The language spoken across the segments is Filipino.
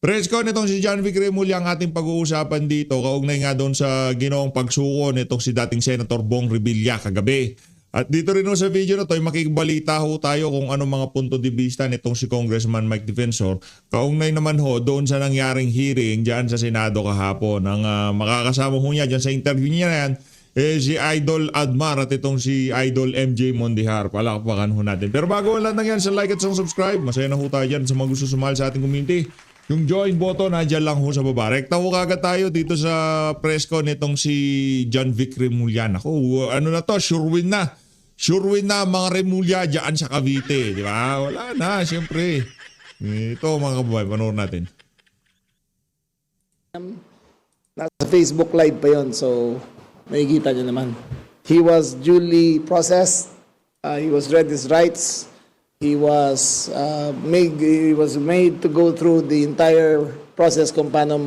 Presko, nitong si John Vic Remulla ang ating pag-uusapan dito. Kaugnay nga doon sa ginawang pagsuko nitong si dating Senator Bong Revilla kagabi. At dito rin sa video na to, makikibalita ho tayo kung anong mga punto de vista nitong si Congressman Mike Defensor. Kaugnay naman ho doon sa nangyaring hearing dyan sa Senado kahapon. Ang makakasama ho niya dyan sa interview niya na yan, si Idol Admar at itong si Idol MJ Mondihar. Palakpakan ho natin. Pero bago lang yan sa like at sa subscribe, masaya na ho tayo dyan sa mga gusto sumali sa ating community. Yung join button, nandiyan lang ho sa baba. Rekta ho kagad tayo dito sa presko nitong si John Vic Remulla. Ako, ano na to, sure win na. Sure win na mga Remulla dyan sa Cavite. Di ba? Wala na, siyempre. Ito mga kababayan, panood natin. Nasa Facebook Live pa yon, so makikita nyo naman. He was duly processed. He was read his rights. He was made to go through the entire process kung paano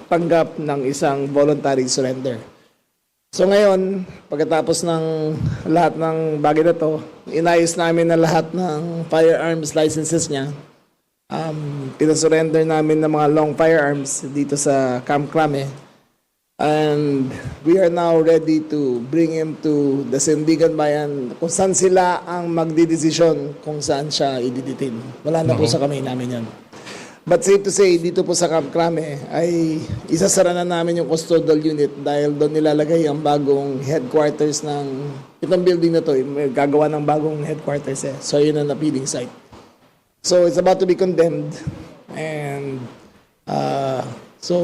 tanggap ng isang voluntary surrender. So ngayon, pagkatapos ng lahat ng bagay na to, inayos namin na lahat ng firearms licenses niya. Pinasurrender namin ng mga long firearms dito sa Camp Crame. And we are now ready to bring him to the Sandigan Bayan kung saan sila ang magdidesisyon kung saan siya i-detain. Wala na po sa kamay namin yan. But safe to say, dito po sa Camp Crame ay isasara na namin yung custodial unit dahil doon nilalagay ang bagong headquarters ng itong building na to. Gagawa ng bagong headquarters eh. So yun ang appealing site. So it's about to be condemned and so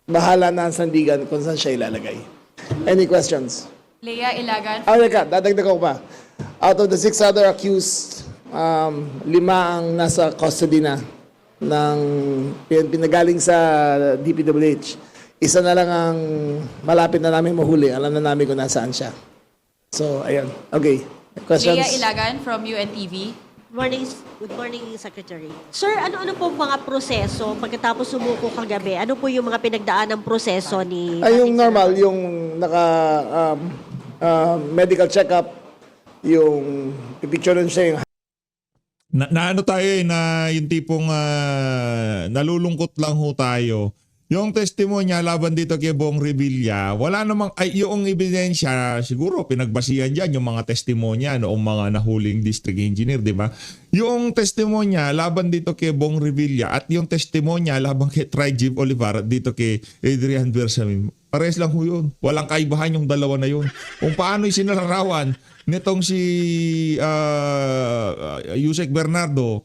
bahala na ang Sandigan kung saan siya ilalagay. Any questions? Lea Ilagan. Dadagdag ko pa. Out of the 6 other accused, 5 ang nasa custody na ng pinagaling sa DPWH. Isa na lang ang malapit na namin mahuli. Alam na namin kung nasaan siya. So, ayun. Okay. Questions? Lea Ilagan from UNTV. Good morning, Secretary. Sir, ano-ano po mga proseso pagkatapos sumuko kagabi? Ano po yung mga pinagdaan ng proseso ni... Ay, yung normal, yung medical check-up, yung pipicturean siya yung Na ano tayo na yung tipong nalulungkot lang ho tayo. Yung testimonya laban dito kay Bong Revilla, wala namang yung ebidensya, siguro pinagbasihan diyan yung mga testimonya noong mga nahuling district engineer, di ba? Yung testimonya laban dito kay Bong Revilla at yung testimonya laban kay Trigib Olivar dito kay Adrian Bersamin, pares lang ho yun. Walang kaibahan yung dalawa na yun. Kung paano isinalarawan nitong si Yusek Bernardo,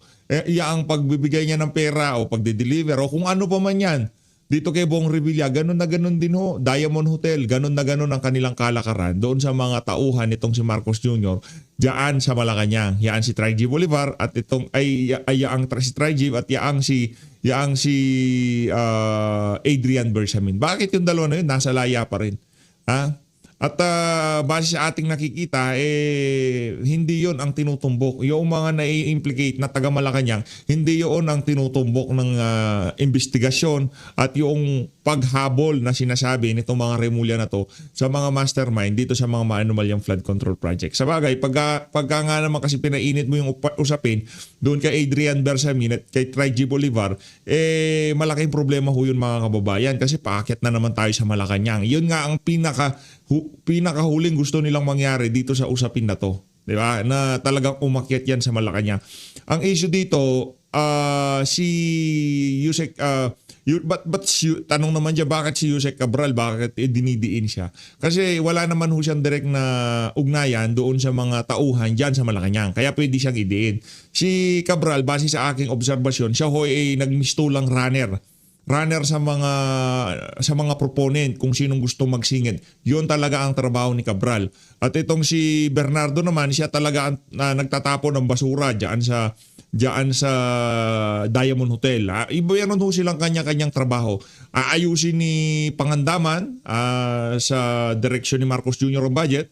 ang pagbibigay niya ng pera o pagde-deliver o kung ano pa man yan. Dito kay Bong Revilla, ganun na ganun din ho. Diamond Hotel, ganun na ganun ang kanilang kalakaran doon sa mga tauhan nitong si Marcos Jr. Diyan sa Malacanang. Yaan si Trigib Bolivar at itong yaang si Trigib at yaang si Adrian Bersamin. Bakit yung dalawa na yun? Nasa laya pa rin. Ha? At base sa ating nakikita, hindi yon ang tinutumbok. Yung mga na-implicate na taga Malacanang, hindi yon ang tinutumbok ng investigasyon at yung paghabol na sinasabi nitong mga Remulla na to sa mga mastermind dito sa mga maanumalyang flood control project. Sa bagay, pagka nga naman kasi pinainit mo yung usapin doon kay Adrian Bersamin at kay Trigib Bolivar, malaking problema ho yun mga kababayan kasi paakyat na naman tayo sa Malacanang. Yun nga ang pinakahuling gusto nilang mangyari dito sa usapin na to. Di ba? Na talagang umakyat yan sa Malacanang. Ang issue dito, si Yusek, tanong naman siya bakit si Yusek Cabral, bakit dinidiin siya? Kasi wala naman ho siyang direct na ugnayan doon sa mga tauhan dyan sa Malacanang. Kaya pwede siyang idiin. Si Cabral, base sa aking obserbasyon, siya ho ay nagmistulang runner sa mga proponent kung sinong gusto magsingit. Yun talaga ang trabaho ni Cabral. At itong si Bernardo naman, siya talaga nagtatapon ng basura diyan sa Diamond Hotel. Iba yan ho silang kanya-kanyang trabaho. Aayusin ni Pangandaman sa direksyon ni Marcos Jr. ang budget.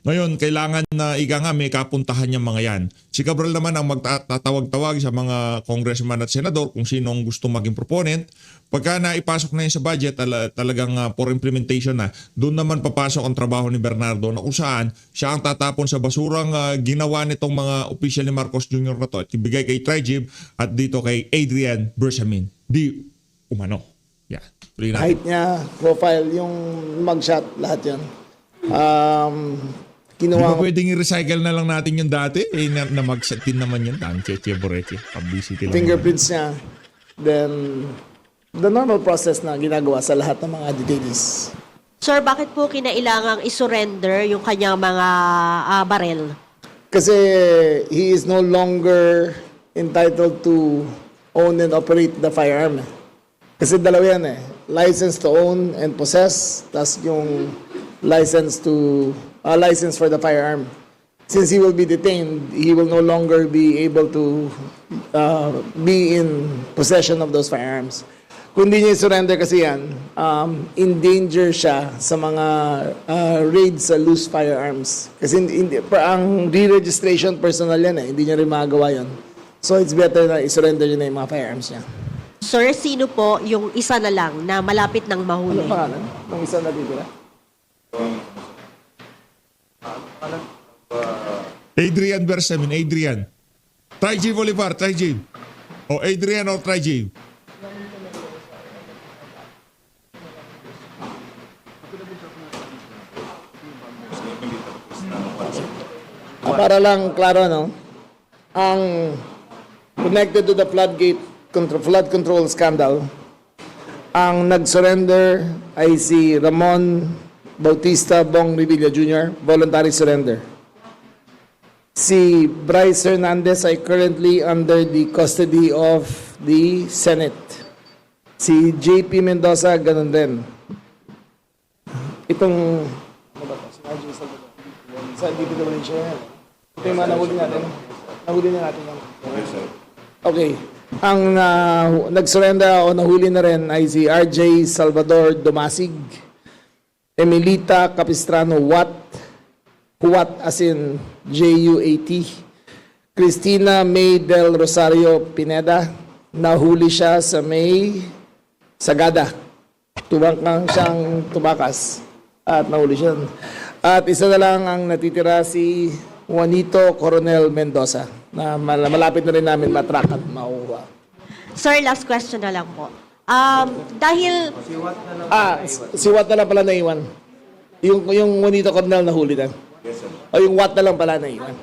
Ngayon, kailangan na ika nga may kapuntahan yung mga yan. Si Cabral naman ang magtatawag-tawag sa mga congressman at senador kung sino ang gusto maging proponent. Pagka naipasok na yun sa budget, talagang for implementation na, doon naman papasok ang trabaho ni Bernardo na kung saan siya ang tatapon sa basurang ginawa nitong mga opisyal ni Marcos Jr. na to at ibigay kay Trajib at dito kay Adrian Bersamin. Di umano. Yeah. Tuloy natin. Height niya, profile, yung mugshot, lahat yan. Di ba Kinuha pwedeng i-recycle na lang natin yung dati? Na mag-set din naman yan. Cheche Boreche. Publicity lang. fingerprints niya. Then, the normal process na ginagawa sa lahat ng mga detainees. Sir, bakit po kinailangang isurrender yung kanyang mga barel? Kasi he is no longer entitled to own and operate the firearm. Kasi dalawa yan eh. License to own and possess, tas yung license for the firearm. Since he will be detained, he will no longer be able to be in possession of those firearms. Kung di niya surrender kasi yan, in danger siya sa mga raids sa loose firearms. Kasi ang re-registration personal yan eh, hindi niya rin magagawa yun. So it's better na i-surrender niya na yung mga firearms niya. Sir, sino po yung isa na lang na malapit ng mahuli? Ano pangalan? Nung isa na dito na? Adrian Bersamin. Adrian. Trajib Olivar. Trajib. O Adrian o Trajib. Para lang klaro, no? Ang connected to the flood control scandal, ang nag-surrender ay si Ramon Bautista Bong Revilla Jr., voluntary surrender. Si Bryce Hernandez ay currently under the custody of the Senate. Si JP Mendoza, ganun din. Itong... Ano ba ito? Si RJ Salvador. Sa DPWH yan. Ito yung mga nahuli natin. Nahuli na natin yan. Okay. Ang nag-surrender o nahuli na rin ay si RJ Salvador Domasig, Emilita Capistrano Watt, Huat as in J-U-A-T, Cristina May del Rosario Pineda, nahuli siya sa May Sagada. Tubangkang siyang tumakas at nahuli siya. At isa na lang ang natitira si Juanito Coronel Mendoza na malapit na rin namin matrack at makuha. Sir, last question na lang po. Dahil Si Watt na lang pala naiwan. Yung Juanito Coronel nahuli na. O yung Watt na lang pala naiwan.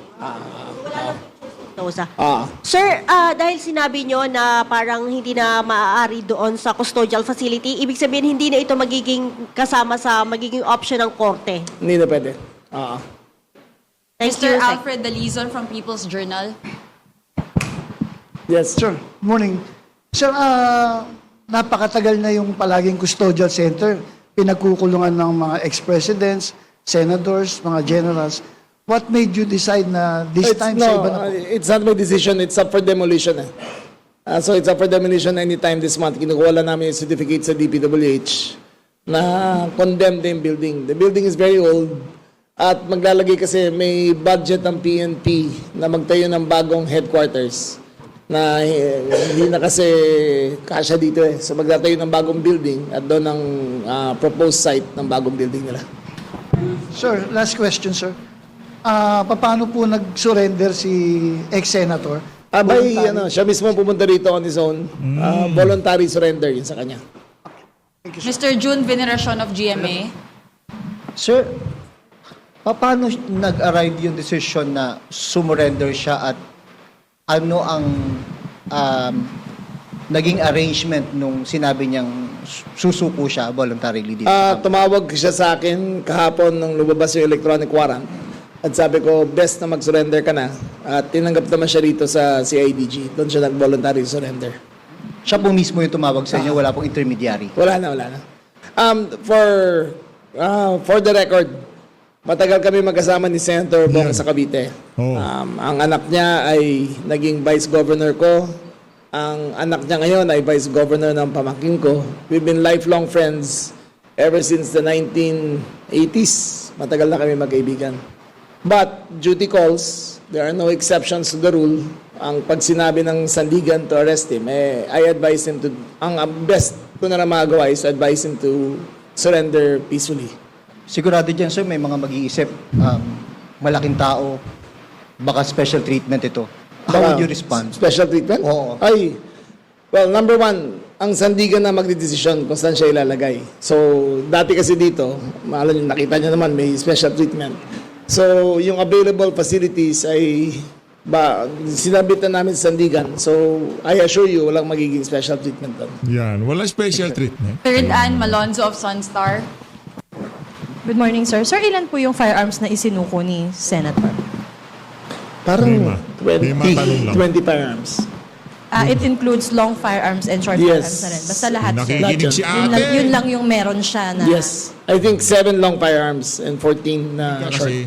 Sir, dahil sinabi nyo na parang hindi na maaari doon sa custodial facility, ibig sabihin hindi na ito magiging kasama sa magiging option ng korte. Hindi na pwede. Thank Mr. you, Sec. Alfred Dalizon from People's Journal. Yes. Sir, morning. Sir, napakatagal na yung palaging custodial center. Pinagkukulungan ng mga ex-presidents, senators, mga generals. What made you decide na this time sa iba na po? It's not my decision. It's up for demolition. So it's up for demolition anytime this month. Kinukuha lang namin yung certificate sa DPWH na condemned yung building. The building is very old. At maglalagay kasi may budget ng PNP na magtayo ng bagong headquarters na hindi na kasi kasya dito eh. So magtatayo ng bagong building at doon ang proposed site ng bagong building nila. Sir, last question, sir. Paano po nag-surrender si ex-senator? Voluntary. Siya mismo pumunta rito on his own. Voluntary surrender yun sa kanya. Mr. June Veneracion of GMA. Sir, paano nag-arrive yung decision na sumurrender siya at ano ang naging arrangement nung sinabi niyang susuko siya voluntarily dito? Tumawag siya sa akin kahapon nung lumabas yung electronic warrant. At sabi ko, best na mag-surrender ka na. At tinanggap naman siya rito sa CIDG. Doon siya nag-voluntary surrender. Siya po mismo yung tumawag sa inyo, wala pong intermediary. Wala na. For the record, matagal kami magkasama ni Senator Bong sa Cavite. Oh. Ang anak niya ay naging vice governor ko. Ang anak niya ngayon ay vice governor ng pamangkin ko. We've been lifelong friends ever since the 1980s. Matagal na kami magkaibigan. But duty calls, there are no exceptions to the rule. Ang pag sinabi ng sandigan to arrest him, I advise him to, ang best ko na magawa is to advise him to surrender peacefully. Sigurado dyan, sir, may mga mag-iisip, malaking tao, baka special treatment ito. How would you respond? Special treatment? Oo. Well, number one, ang sandigan na magdidesisyon kung saan siya ilalagay. So, dati kasi dito, nakita niyo naman, may special treatment. So, yung available facilities ay sinabit na namin sa sandigan. So, I assure you, walang magiging special treatment doon. Yan, wala special treatment. Third Ann Malonzo of Sunstar. Good morning, sir. Sir, ilan po yung firearms na isinuko ni Senator? Parang Lima. Lima tanong lang. 20 firearms. It includes long firearms and short Yes. firearms na rin. Basta lahat, sir. Nakikinig si Yun lang ate. yung meron siya na... Yes. I think 7 long firearms and 14 na short. Kasi,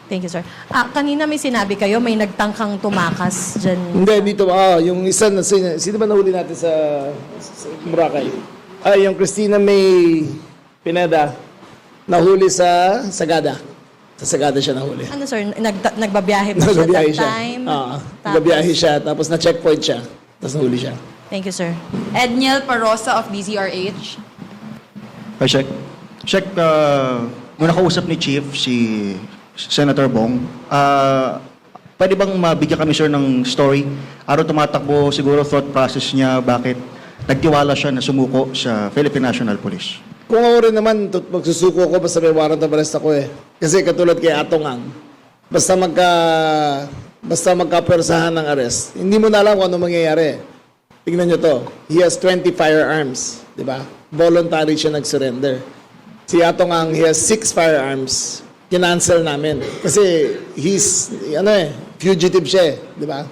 Thank you, sir. Kanina may sinabi kayo, may nagtangkang tumakas dyan. Hindi, dito, yung isa na, sino ba nahuli natin sa Boracay? Yung Christina May Pineda, nahuli sa Sagada. Sa Sagada siya nahuli. Ano, sir? Nagbabiyahe ba siya Nagbabiyahe that siya. time? Nagbabiyahe siya, tapos na-checkpoint siya. Tapos nahuli siya. Thank you, sir. Edniel Parosa of DZRH. Hi, Shek. Shek, nung nakausap ni Chief, si Senator Bong, pwede bang mabigyan kami, sir, ng story? Araw tumatakbo siguro thought process niya, bakit nagtiwala siya na sumuko sa Philippine National Police? Kung ako rin naman, magsusuko ako basta may warrant of arrest ako eh. Kasi katulad kay Atong Ang, basta magkapersahan ng arrest, hindi mo na alam kung ano mangyayari. Tingnan nyo to. He has 20 firearms, di ba? Voluntary siya nag-surrender. Si Atong Ang, he has 6 firearms. Kinancel namin. Kasi he's, fugitive siya di ba?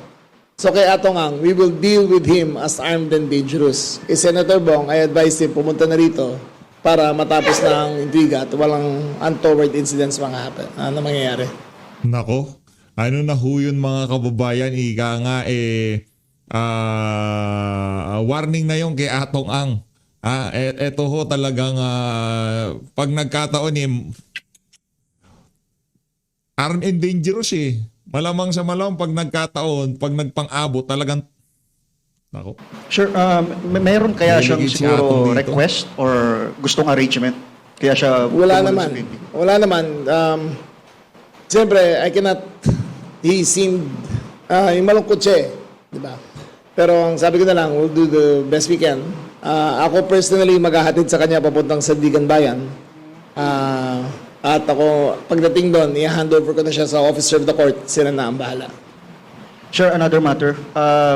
So kay Atong Ang, we will deal with him as armed and dangerous. Kay Senator Bong, I advise him pumunta na rito para matapos na ang intriga at walang untoward incidents na mangyayari. nako, ano na ho yun mga kababayan, ika nga warning na yung kay Atong Ang. Eto ho talagang pag nagkataon armed and dangerous eh. Malamang sa malamang pag nagkataon, pag nagpang-abot talagang nako. Sir, mayroon kaya siyang Niligid si Atong siguro dito. request or gustong arrangement? Kaya siya... Wala tumulong naman. sa PNP? Wala naman. Siyempre, he seemed, yung malungkot siya di ba? Pero ang sabi ko na lang, we'll do the best we can. Ako personally, maghahatid sa kanya papuntang Sandigan Bayan. At ako, pagdating doon, i-hand over ko na siya sa officer of the court. Sila na ang bahala. Sir, another matter.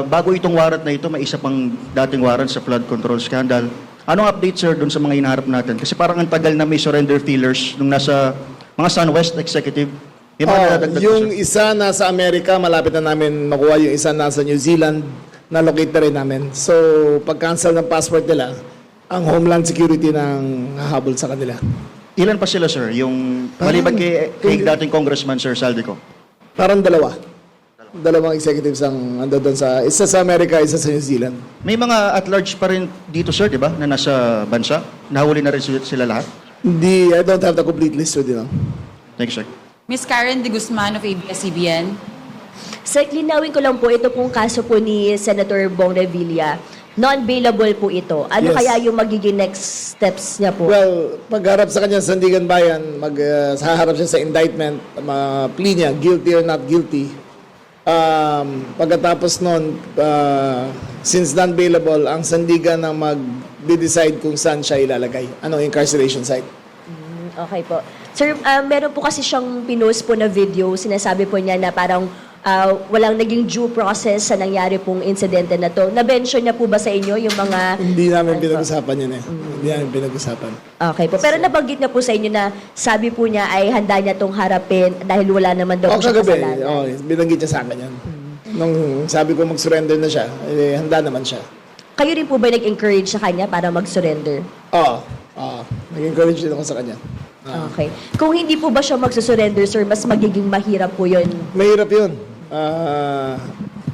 Bago itong warrant na ito, may isa pang dating warrant sa flood control scandal. Anong update, sir, dun sa mga hinaharap natin? Kasi parang ang tagal na may surrender feelers nung nasa mga SunWest Executive. May mga nadadagdag po, Yung sir. isa nasa Amerika, malapit na namin makuha. Yung isa nasa New Zealand, na-locate na rin namin. So, pag-cancel ng passport nila, ang Homeland Security nang hahabol sa kanila. Ilan pa sila, sir? Yung maliban kay dating Congressman, Sir Saldico. Parang dalawang executives ang ando doon sa, isa sa Amerika, isa sa New Zealand. May mga at-large pa rin dito, sir, di ba? Na nasa bansa. Nahuli na rin sila lahat. Hindi, I don't have the complete list with you. Thank you, sir. Miss Karen De Guzman of ABS-CBN. Sir, linawin ko lang po, ito pong kaso po ni Senator Bong Revilla. Non-bailable po ito. Ano Yes. kaya yung magiging next steps niya po? Well, pagharap sa kanya sa Sandigan Bayan, haharap siya sa indictment, plea niya, guilty or not guilty. Pagkatapos nun, since non-bailable, ang Sandigan ang mag-decide kung saan siya ilalagay. Ano, incarceration site. Okay po. Sir, meron po kasi siyang pinost po na video. Sinasabi po niya na parang walang naging due process sa nangyari pong insidente na to. Na-mention niya po ba sa inyo yung mga... Hindi namin pinag-usapan yun eh. Hindi namin pinag-usapan. Okay po. Pero nabanggit na po sa inyo na sabi po niya ay handa niya tong harapin dahil wala naman daw po siya Kagabi, kasalanan. binanggit niya sa akin yan. Nung sabi ko mag-surrender na siya, handa naman siya. Kayo rin po ba nag-encourage sa kanya para mag-surrender? Oo. Nag-encourage din ako sa kanya. Okay. Kung hindi po ba siya magsusurrender, sir, mas magiging mahirap po yun. Mahirap yun.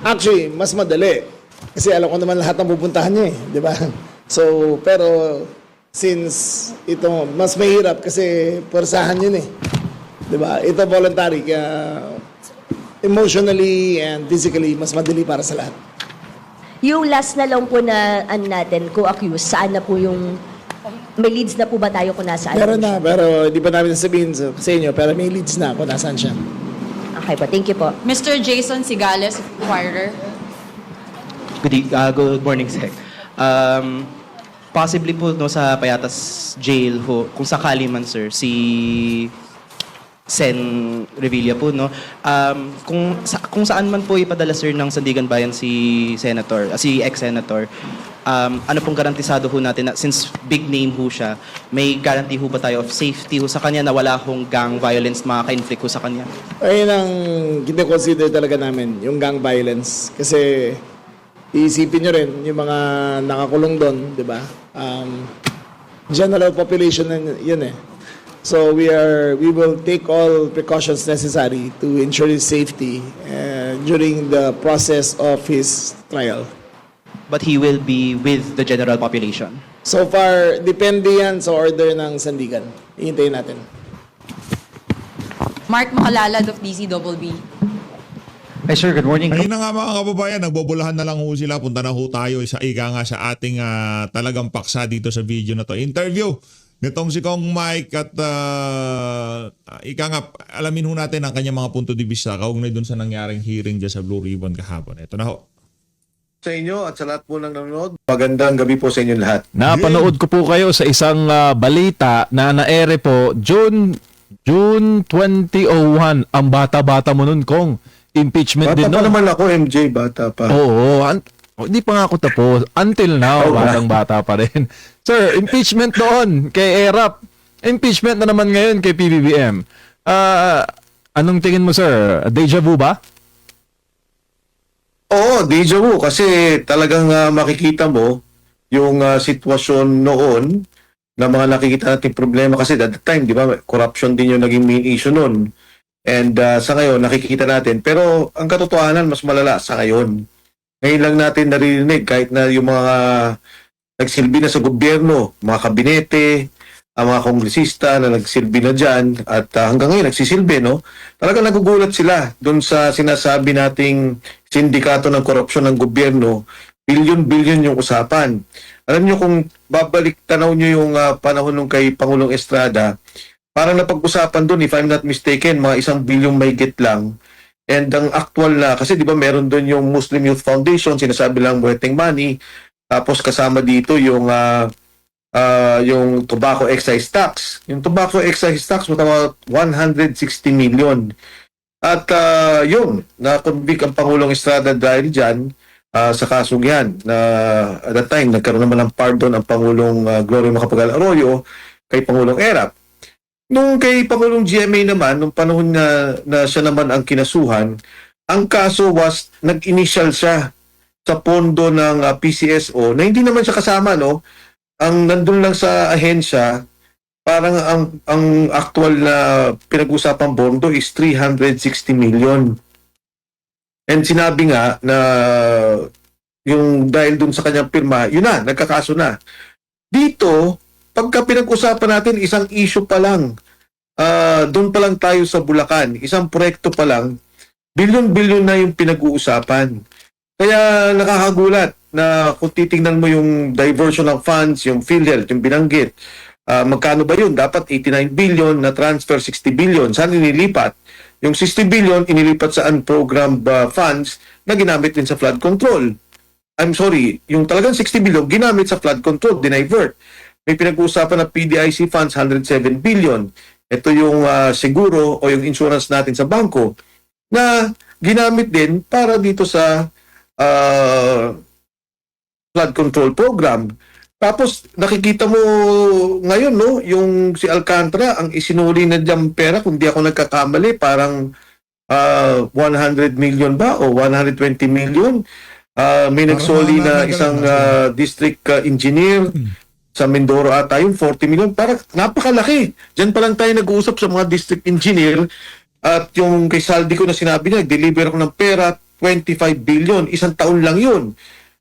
Actually, mas madali. Kasi alam ko naman lahat ng pupuntahan niya eh. Di ba? So, pero since ito, mas mahirap kasi persahan yun eh. Diba? Ito voluntary, kaya emotionally and physically, mas madali para sa lahat. Yung last na lang po na ano natin, co-accused, saan na po yung, may leads na po ba tayo kung nasaan? Meron po na, siya? pero di pa namin sasabihin sa inyo, pero may leads na kung nasaan siya. Okay po, thank you po. Mr. Jason Sigales, Inquirer. Good morning, Sec. Possibly po no, sa Payatas Jail ho, kung sakali man sir, si Sen Revilla po, no? Kung saan man po ipadala sir ng Sandigan Bayan si Senator, si ex-Senator, ano pong garantisado ho natin na since big name ho siya, may guarantee ho ba tayo of safety ho sa kanya na wala hong gang violence makaka-inflict ho sa kanya? Ayun ang kine-consider talaga namin, yung gang violence. Kasi iisipin nyo rin, yung mga nakakulong doon, di ba? General population yun eh. So we will take all precautions necessary to ensure his safety during the process of his trial. But he will be with the general population. So far, depende yan sa order ng Sandigan. Ihintayin natin. Mark Makalalad of DZBB. Hi sir, good morning. Ayun na nga mga kababayan, nagbobolahan na lang ho sila. Punta na ho tayo sa sa ating talagang paksa dito sa video na to. Interview nitong si Kong Mike at alamin ho natin ang kanyang mga punto de vista kaugnay dun sa nangyaring hearing dyan sa Blue Ribbon kahapon. Ito na ho. Sa inyo at sa lahat po ng nanonood, magandang gabi po sa inyo lahat. Napanood ko po kayo sa isang balita na naere po June 2001. Ang bata-bata mo nun, Kong. Impeachment Bata din pa nun. naman ako, MJ, bata pa. Oo. Hindi pa nga ako tapos. Until now, batang-bata pa rin. Sir, impeachment noon kay ERAP. Impeachment na naman ngayon kay PBBM. Anong tingin mo, sir? Deja vu ba? Oo, deja vu kasi talagang makikita mo yung sitwasyon noon na mga nakikita nating problema kasi at the time, di ba, corruption din yung naging main issue noon. And sa ngayon, nakikita natin. Pero ang katotohanan, mas malala sa ngayon. Ngayon lang natin naririnig kahit na yung mga nagsilbi na sa gobyerno, mga kabinete, ang mga kongresista na nagsilbi na dyan at hanggang ngayon nagsisilbi, no? Talagang nagugulat sila doon sa sinasabi nating sindikato ng korupsyon ng gobyerno, bilyon-bilyon yung usapan. Alam nyo kung babalik tanaw nyo yung panahon nung kay Pangulong Estrada, parang napag-usapan doon, if I'm not mistaken, mga 1 bilyong mahigit lang. And ang actual na, kasi di ba meron doon yung Muslim Youth Foundation, sinasabi lang Muerteng Money, tapos kasama dito yung tobacco excise tax. Yung tobacco excise tax, matawag 160 million. At yun, na-convict ang Pangulong Estrada dahil dyan sa kasong yan. Na, at that time, nagkaroon naman ng pardon ang Pangulong Gloria Macapagal Arroyo kay Pangulong ERAP. Nung kay Pangulong GMA naman, nung panahon na siya naman ang kinasuhan, ang kaso was, nag-initial siya sa pondo ng PCSO na hindi naman siya kasama, no? Ang nandun lang sa ahensya, parang ang actual na pinag-usapang pondo is 360 million. And sinabi nga na yung dahil dun sa kanyang pirma, yun na, nagkakaso na. Dito, pagka pinag-usapan natin, isang issue pa lang, doon pa lang tayo sa Bulacan, isang proyekto pa lang, bilyon-bilyon na yung pinag-uusapan. Kaya nakakagulat na kung titingnan mo yung diversion of funds, yung PhilHealth, yung binanggit, magkano ba yun? Dapat 89 billion na transfer 60 billion. Saan inilipat? Yung 60 billion inilipat sa unprogrammed funds na ginamit din sa flood control. I'm sorry, yung talagang 60 billion ginamit sa flood control, dinivert. May pinag-uusapan na PDIC funds, 107 billion. Ito yung seguro o yung insurance natin sa bangko na ginamit din para dito sa flood control program. Tapos nakikita mo ngayon, no, yung si Alcantara, ang isinuli na diyang pera, kung di ako nagkakamali, parang 100 million ba o 120 million. May nagsoli na isang district engineer sa Mindoro ata yung 40 million. Parang napakalaki. Diyan pa lang tayo nag-uusap sa mga district engineer at yung kay Saldico na sinabi niya, nag-deliver ako ng pera, 25 billion. Isang taon lang yun.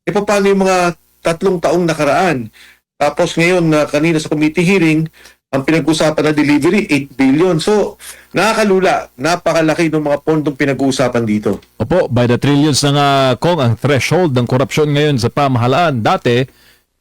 E paano yung mga 3 taong nakaraan? Tapos ngayon, kanina sa committee hearing, Ang pinag-usapan na delivery, 8 billion. So, nakakalula. Napakalaki ng mga pondong pinag-uusapan dito. Opo, by the trillions na nga, Kong, ang threshold ng korupsyon ngayon sa pamahalaan. Dati,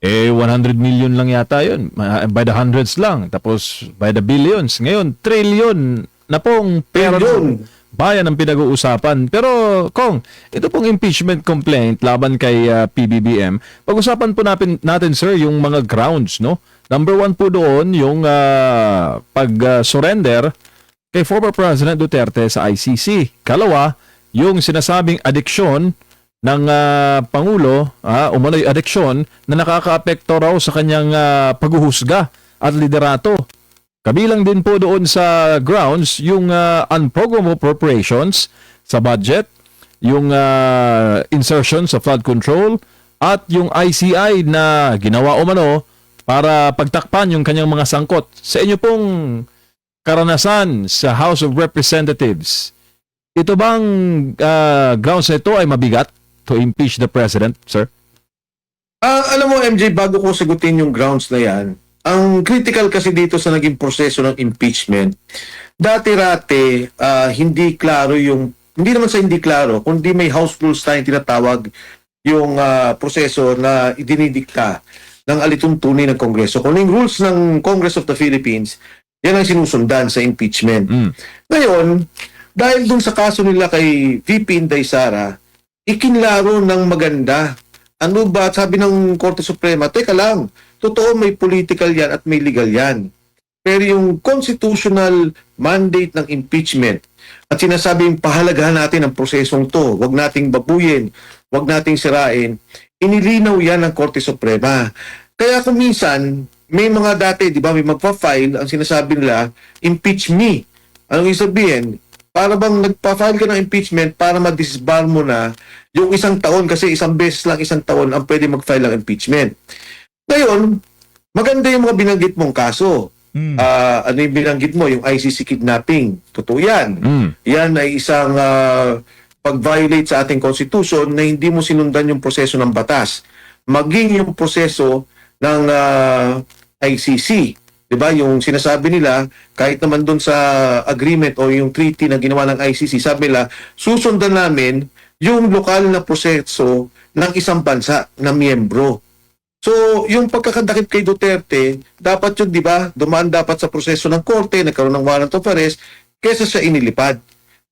100 million lang yata yun. By the hundreds lang. Tapos, by the billions. Ngayon, trillion na pong pera ng bayan ang pinag-uusapan. Pero, Kong, ito pong impeachment complaint laban kay PBBM. Pag-usapan po natin, sir, yung mga grounds, no? Number 1 po doon, yung pag-surrender kay former President Duterte sa ICC. Kalawa, yung sinasabing adiksyon ng Pangulo, umano'y adiksyon na nakakaapekto raw sa kanyang paghuhusga at liderato. Kabilang din po doon sa grounds yung unprogrammed appropriations sa budget, yung insertion sa flood control, at yung ICI na ginawa umano para pagtakpan yung kanyang mga sangkot. Sa inyo pong karanasan sa House of Representatives, ito bang grounds na ito ay mabigat to impeach the President, sir? Alam mo, MJ, bago ko sagutin yung grounds na yan, ang critical kasi dito sa naging proseso ng impeachment, dati-rate, hindi klaro yung, hindi naman sa hindi klaro, kundi may house rules tayong tinatawag yung proseso na idinidikta ng alituntunin ng Kongreso. Kung yung rules ng Congress of the Philippines, yan ang sinusundan sa impeachment. Ngayon, dahil dun sa kaso nila kay VP Inday Sara, ikinlaro ng maganda. Ano ba? Sabi ng Korte Suprema, teka lang, totoo may political yan at may legal yan. Pero yung constitutional mandate ng impeachment at sinasabing pahalagahan natin ang prosesong to, wag nating babuyin, wag nating sirain, inilinaw yan ng Korte Suprema. Kaya kung minsan, may mga dati, di ba, may magpa-file, ang sinasabi nila, impeach me. Anong isabihin? Para bang nagpa-file ka ng impeachment para ma-disbar mo na yung isang taon, kasi isang beses lang isang taon ang pwede mag-file ng impeachment. Ngayon, maganda yung mga binanggit mong kaso. Ano yung binanggit mo? Yung ICC kidnapping. Totoo yan. Yan ay isang pag-violate sa ating constitution na hindi mo sinundan yung proseso ng batas. Maging yung proseso ng ICC. Diba? Yung sinasabi nila, kahit naman doon sa agreement o yung treaty na ginawa ng ICC, sabi nila, susundan namin yung lokal na proseso ng isang bansa na miyembro. So, yung pagkakadakip kay Duterte, dapat yun, di ba, dumaan dapat sa proseso ng korte, nagkaroon ng warrant of arrest, kesa siya inilipad.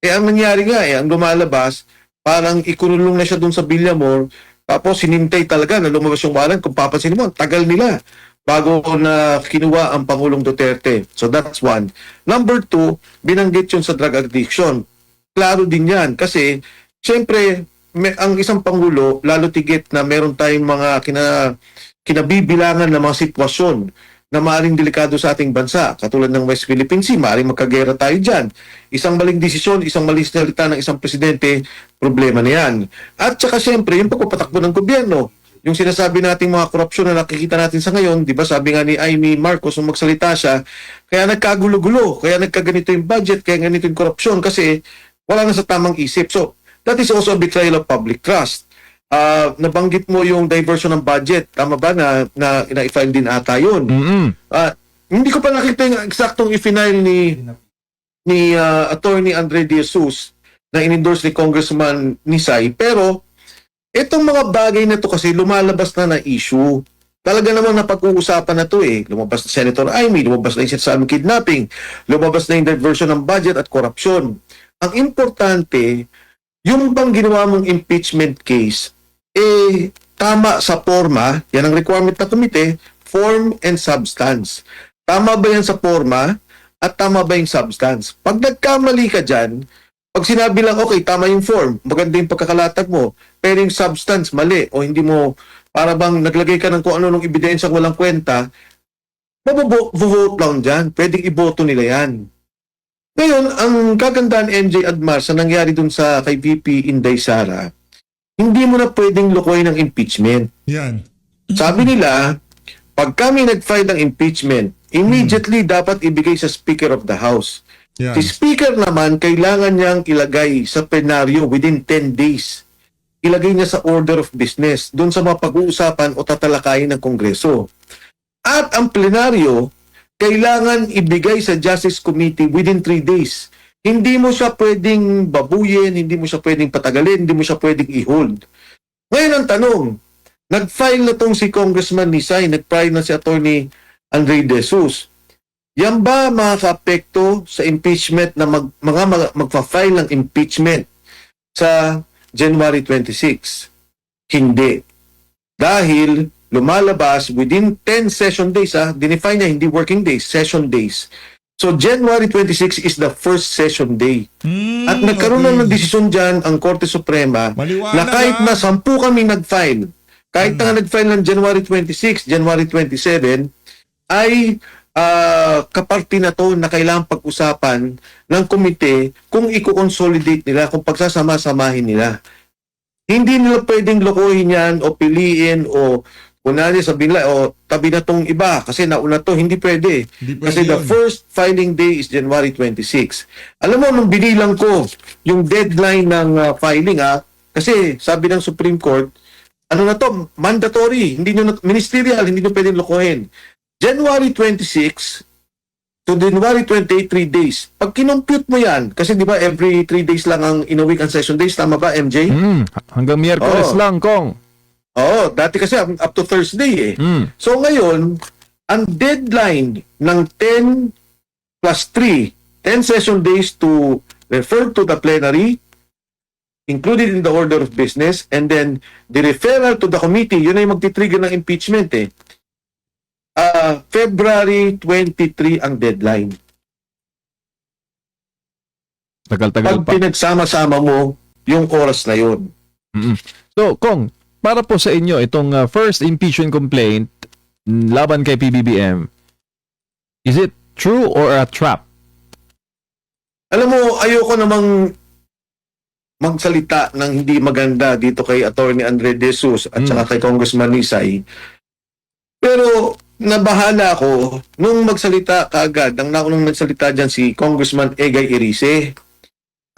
Ang nangyari nga, ang lumalabas, parang ikunulong na siya dun sa Villamor, tapos hinintay talaga na lumabas yung warrant. Kung papansin mo, tagal nila bago na kinuha ang Pangulong Duterte. So, that's one. Number 2, binanggit yun sa drug addiction. Klaro din yan, kasi, syempre, ang isang Pangulo, lalo tigit na meron tayong mga kinabibilangan na mga sitwasyon na maaaring delikado sa ating bansa. Katulad ng West Philippine Sea, maaaring magkagera tayo dyan. Isang maling desisyon, isang maling salita ng isang presidente, problema na yan. At saka syempre, yung pagpapatakbo ng gobyerno, yung sinasabi nating mga korupsyon na nakikita natin sa ngayon, di ba sabi nga ni Amy Marcos nung magsalita siya, kaya nagkagulo-gulo, kaya nagkaganito yung budget, kaya ganito yung korupsyon, kasi wala na sa tamang isip. So, that is also a betrayal of public trust. Nabanggit mo yung diversion ng budget. Tama ba na i-file din ata yun? Hindi ko pa nakita yung eksaktong i-file ni Attorney Andre De Jesus na in-endorse ni Congressman Nisay. Pero, itong mga bagay na to kasi lumalabas na issue. Talaga naman napag-uusapan na to eh. Lumabas na Senator Amy, lumabas na yung sinasabing kidnapping, lumabas na yung diversion ng budget at korupsyon. Ang importante, yung bang ginawa mong impeachment case, tama sa forma, yan ang requirement ng komite, form and substance. Tama ba yan sa forma at tama ba yung substance? Pag nagkamali ka dyan, pag sinabi lang, okay, tama yung form, maganda yung pagkakalatag mo, pero yung substance, mali, o hindi mo, para bang naglagay ka ng kung ano nung ebidensya walang kwenta, mabuvote lang dyan, pwedeng iboto nila yan. Ngayon, ang kagandahan MJ Admar sa nangyari dun sa kay VP Inday Sara, hindi mo na pwedeng lukoy ng impeachment. Yan. Sabi nila, pag kami nag-file ng impeachment, immediately dapat ibigay sa Speaker of the House. Yan. Si Speaker naman, kailangan niyang ilagay sa plenaryo within 10 days. Ilagay niya sa order of business, doon sa mga pag-uusapan o tatalakayin ng Kongreso. At ang plenaryo, kailangan ibigay sa Justice Committee within 3 days. Hindi mo siya pwedeng babuyin, hindi mo siya pwedeng patagalin, hindi mo siya pwedeng i-hold. Ngayon ang tanong, nag-file na tong si Congressman Nisay, nag-file na si Attorney Andre De Jesus. Yan ba makaka-apekto sa impeachment na magpa-file ng impeachment sa January 26? Hindi. Dahil lumalabas within 10 session days, dinefine niya, hindi working days, session days. So January 26 is the first session day. At nagkaroon na ng desisyon dyan ang Korte Suprema na kahit na 10 kami nag-file, kahit na nag-file ng January 26, January 27, ay kaparti na to na kailangang pag-usapan ng komite kung i-consolidate nila, kung pagsasama-samahin nila. Hindi nila pwedeng lokohin yan o piliin o kunwari sabihin nila, o tabi na tong iba kasi nauna to, hindi pwede. Kasi the first filing day is January 26. Alam mo, nung binilang ko yung deadline ng filing, kasi sabi ng Supreme Court, ano na to, mandatory, hindi nyo, ministerial, hindi nyo pwedeng lokohin. January 26 to January 28, 3 days. Pag kinompute mo yan, kasi di ba every 3 days lang ang in a week and session days, tama ba, MJ? Hanggang Miyerkules lang, Kong. Oo, dati kasi up to Thursday So ngayon, ang deadline ng 10 plus 3, 10 session days to refer to the plenary, included in the order of business, and then the referral to the committee, yun ay magti-trigger ng impeachment February 23 ang deadline. Tagal-tagal Pag pa. pinagsama-sama mo yung oras na yun. So, Kong, para po sa inyo, itong first impeachment complaint laban kay PBBM, is it true or a trap? Alam mo, ayoko namang magsalita ng hindi maganda dito kay Attorney Andre De Jesus at saka kay Congressman Nisay. Pero nabahala ako nung magsalita kaagad, ang naunang nagsalita dyan si Congressman Egay Erice.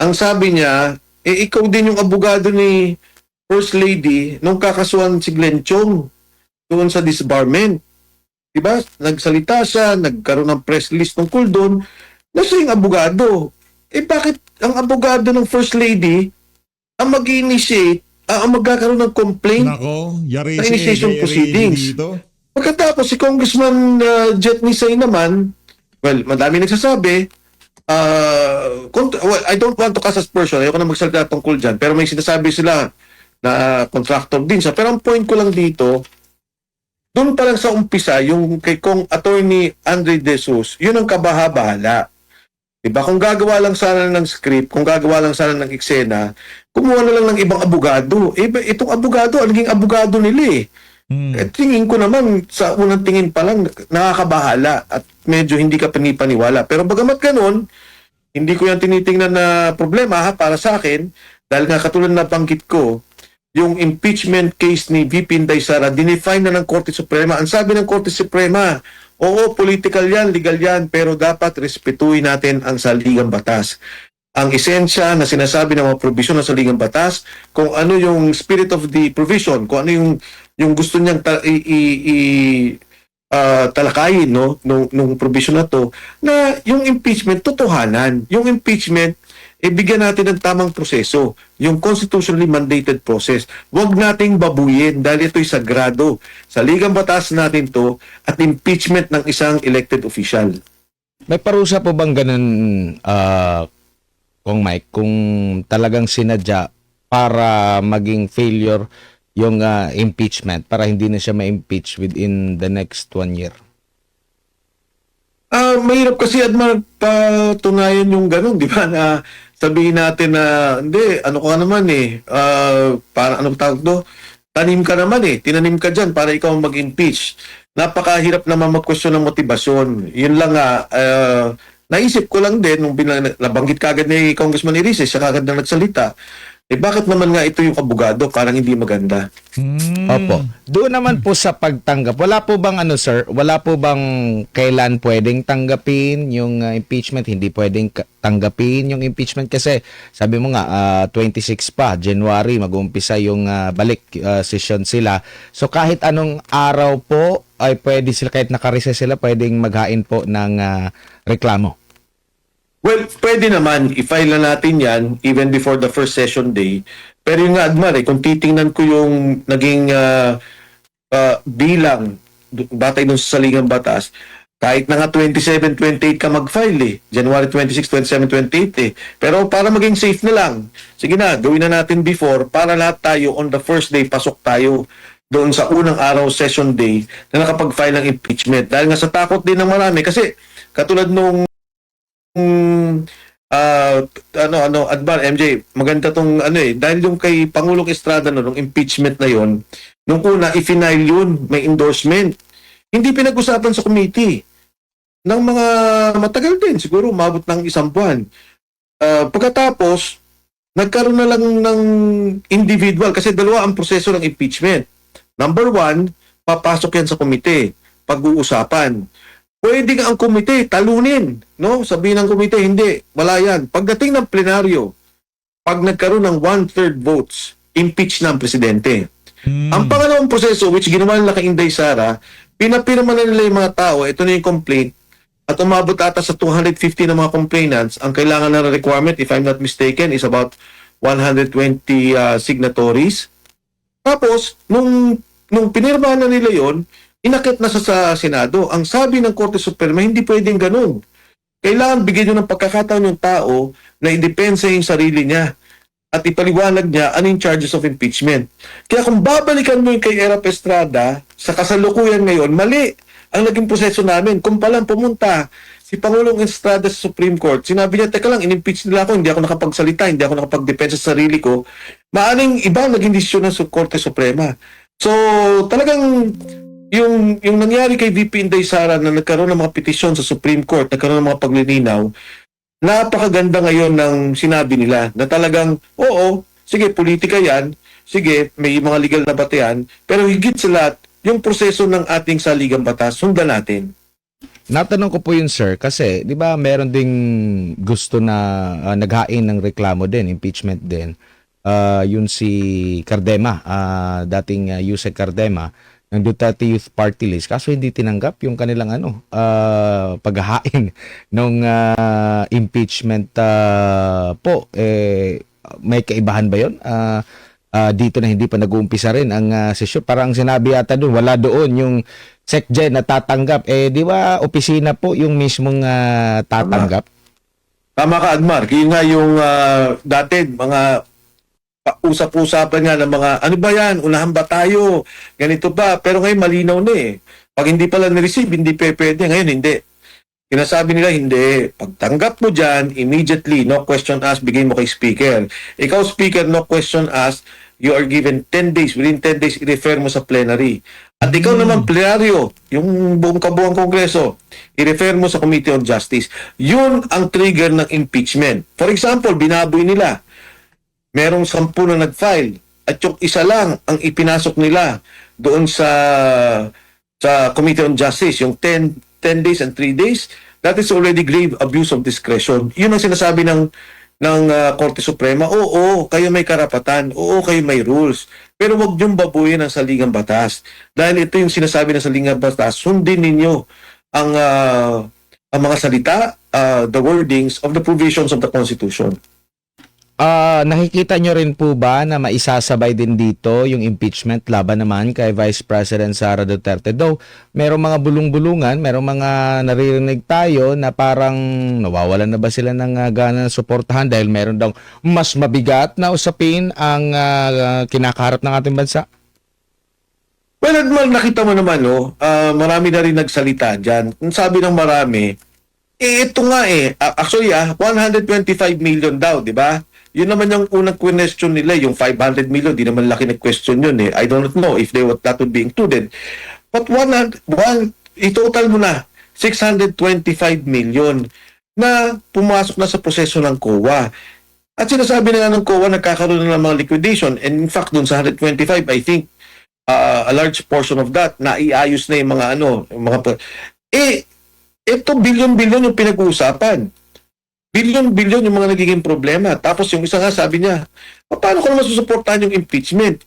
Ang sabi niya, ikaw din yung abogado ni First Lady nung kakasuhan si Glenn Chong doon sa disbarment. Diba? Nagsalita siya, nagkaroon ng press release tungkol doon. Nasa yung abogado. Bakit ang abogado ng First Lady ang mag-initiate, ang magkakaroon ng complaint na initiation proceedings? Pagkatapos si Congressman Jet Nisay naman, well, madami nagsasabi, I don't want to cast aspersion, ayoko na magsalita tungkol dyan, pero may sinasabi sila na contractor din siya. Pero ang point ko lang dito, doon pa lang sa umpisa, yung kay Kong Attorney Andre De Jesus, yun ang kabaha-bahala. Diba? Kung gagawa lang sana ng script, kung gagawa lang sana ng eksena, kumuha na lang ng ibang abogado. Itong abogado, naging abogado nila tingin ko naman, sa unang tingin pa lang, nakakabahala at medyo hindi ka panipaniwala. Pero bagamat ganun, hindi ko yan tinitingnan na problema para sa akin, dahil nga katulad na banggit ko, yung impeachment case ni VP Inday Sara, dinefine na ng Korte Suprema. Ang sabi ng Korte Suprema, oo, political yan, legal yan, pero dapat respetuhin natin ang saligang batas. Ang esensya na sinasabi ng mga provision ng saligang batas, kung ano yung spirit of the provision, kung ano yung gusto niyang talakayin nung provision na to, na yung impeachment, totohanan. Yung impeachment, bigyan natin ng tamang proseso, yung constitutionally mandated process. Huwag nating babuyin dahil ito'y sagrado. Sa ligang batas natin to at impeachment ng isang elected official. May parusa po bang ganun, Kong Mike, kung talagang sinadya para maging failure yung impeachment, para hindi na siya ma-impeach within the next 1 year? Mahirap kasi patunayan yung ganun, di ba? Na sabihin natin na, hindi, ano ka naman para ano tawag do? Tanim ka naman tinanim ka dyan para ikaw mag-impeach. Napakahirap naman mag-question ng motibasyon. Yun lang naisip ko lang din, nung nabanggit kagad ni Congressman Erice, siya kagad na nagsalita, bakit naman nga ito yung abogado, parang hindi maganda. Opo. Doon naman po sa pagtanggap, wala po bang ano sir, wala po bang kailan pwedeng tanggapin yung impeachment, hindi pwedeng tanggapin yung impeachment kasi sabi mo nga 26 pa, January mag-uumpisa yung balik session sila. So kahit anong araw po ay pwede sila, kahit nakareses sila, pwedeng maghain po ng reklamo. Well, pwede naman, i-file na natin yan even before the first session day. Pero yung nga, Admar, kung titingnan ko yung naging bilang batay dun sa saligang batas, kahit na nga 27, 28 ka mag-file eh. January 26, 27, 28 eh. Pero para maging safe na lang, sige na, gawin na natin before para lahat tayo on the first day, pasok tayo doon sa unang araw, session day, na nakapag-file ng impeachment. Dahil nga sa takot din ng marami. Kasi katulad nung Adbar, MJ, maganda tong dahil yung kay Pangulong Estrada nung impeachment na yon, nung una i-final yun, may endorsement. Hindi pinag-usapan sa committee ng mga matagal din, siguro umabot ng 1 buwan. Pagkatapos, nagkaroon na lang ng individual kasi dalawa ang proseso ng impeachment. Number 1, papasok yan sa komite, pag-uusapan. Pwede nga ang komite talunin, no? Sabihin ng komite, hindi, wala yan. Pagdating ng plenaryo, pag nagkaroon ng 1/3 votes, impeach na ang presidente. Ang pangalawang proseso, which ginawa nila kay Inday Sara, pinapirma na nila yung mga tao, ito na yung complaint, at umabot ata sa 250 na mga complainants. Ang kailangan na requirement, if I'm not mistaken, is about 120 signatories. Tapos, nung pinirma na nila yon, inakit na sa Senado. Ang sabi ng Korte Suprema, hindi pwedeng ganun. Kailangan bigyan nyo ng pagkakataon yung tao na idepensa yung sarili niya at ipaliwanag niya ano yung charges of impeachment. Kaya kung babalikan mo yung kay Erap Estrada sa kasalukuyan ngayon, mali ang naging proseso namin. Kung palang pumunta si Pangulong Estrada sa Supreme Court, sinabi niya, teka lang, in-impeach nila ako, hindi ako nakapagsalita, hindi ako nakapagdepensa sa sarili ko, maaring iba naging desisyon ng Korte Suprema. So, talagang yung nangyari kay VP Inday Sara na nagkaroon ng mga petisyon sa Supreme Court, nagkaroon ng mga paglilinaw, napakaganda ngayon ng sinabi nila na talagang, oo, sige, politika yan, sige, may mga legal na batayan, pero higit sa lahat, yung proseso ng ating saligang batas, sundan natin. Natanong ko po yun sir kasi 'di ba meron ding gusto na naghain ng reklamo din, impeachment din. Yun si Cardema, dating Yusek Cardema ng Duterte Youth Party List, kaso hindi tinanggap yung kanilang paghahain ng impeachment po. May kaibahan ba yun? Dito na hindi pa nag-uumpisa rin ang sesyon. Parang sinabi yata doon, wala doon yung SecGen na tatanggap. Di ba opisina po yung mismong tatanggap? Tama ka, Admar. Kaya nga yung dati, mga usap-usapan nga ng mga, ano ba yan? Unahan ba tayo? Ganito ba? Pero ngayon malinaw na eh. Pag hindi pala na-receive, hindi pwede. Ngayon hindi. Sinasabi nila, hindi. Pagtanggap mo dyan, immediately, no question asked, bigay mo kay speaker. Ikaw, speaker, no question asked, you are given 10 days. Within 10 days, i-refer mo sa plenary. At ikaw naman, plenaryo, yung buong kabuang kongreso, i-refer mo sa Committee on Justice. Yun ang trigger ng impeachment. For example, binaboy nila. Merong 10 na nag-file. At yung isa lang ang ipinasok nila doon sa Committee on Justice, yung 10 days and 3 days, that is already grave abuse of discretion. Yun ang sinasabi ng Korte Suprema. Oo, kayo may karapatan. Oo, kayo may rules. Pero wag niyong babuyin ang saligang batas. Dahil ito yung sinasabi ng saligang batas, sundin ninyo ang mga salita, the wordings of the provisions of the Constitution. Nakikita nyo rin po ba na maisasabay din dito yung impeachment laban naman kay Vice President Sara Duterte? Though, merong mga bulong-bulungan, merong mga naririnig tayo na parang nawawalan na ba sila ng gana na suportahan dahil meron daw mas mabigat na usapin ang kinakaharap ng ating bansa? Well, nakita mo naman, marami na rin nagsalita dyan. Sabi ng marami, ito nga actually 125 million daw, di ba? Yun naman yung unang question nila, yung 500 million, di naman laki na question yun I don't know if that would be included. But i-total mo na, 625 million na pumasok na sa proseso ng COA. At sinasabi na nga ng COA, nagkakaroon na ng mga liquidation. And in fact, dun sa 125, I think, a large portion of that na iayos na yung mga yung mga ito bilyon-bilyon yung pinag-uusapan. Bilyon-bilyon yung mga nagiging problema. Tapos yung isa nga sabi niya, paano ko naman susuportahan yung impeachment?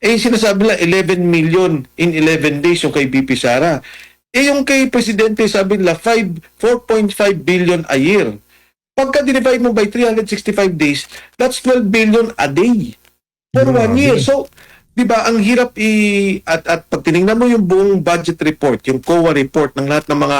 Sinasabi lang 11 million in 11 days yung kay BP Sara. Yung kay Presidente sabi nila 4.5 billion a year. Pagka divide mo by 365 days, that's 12 billion a day for 1 year. So, di ba, ang hirap at pag tinignan mo yung buong budget report, yung COA report ng lahat ng mga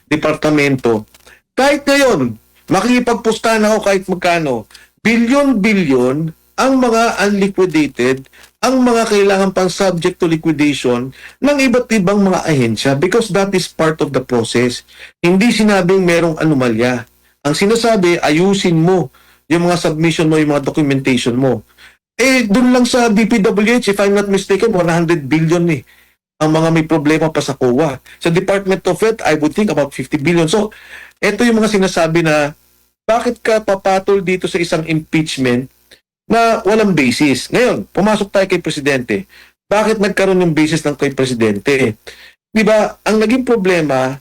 departamento, kahit ngayon, makikipagpustahan ako kahit magkano, bilyon-bilyon ang mga unliquidated, ang mga kailangan pang subject to liquidation ng iba't ibang mga ahensya because that is part of the process. Hindi sinabing merong anomalya. Ang sinasabi, ayusin mo yung mga submission mo, yung mga documentation mo. Dun lang sa DPWH, if I'm not mistaken, 100 billion ang mga may problema pa sa COA. Sa Department of Health, I would think about 50 billion. So, ito yung mga sinasabi na bakit ka papatol dito sa isang impeachment na walang basis. Ngayon, pumasok tayo kay Presidente. Bakit nagkaroon yung basis ng kay Presidente? Di ba, ang naging problema,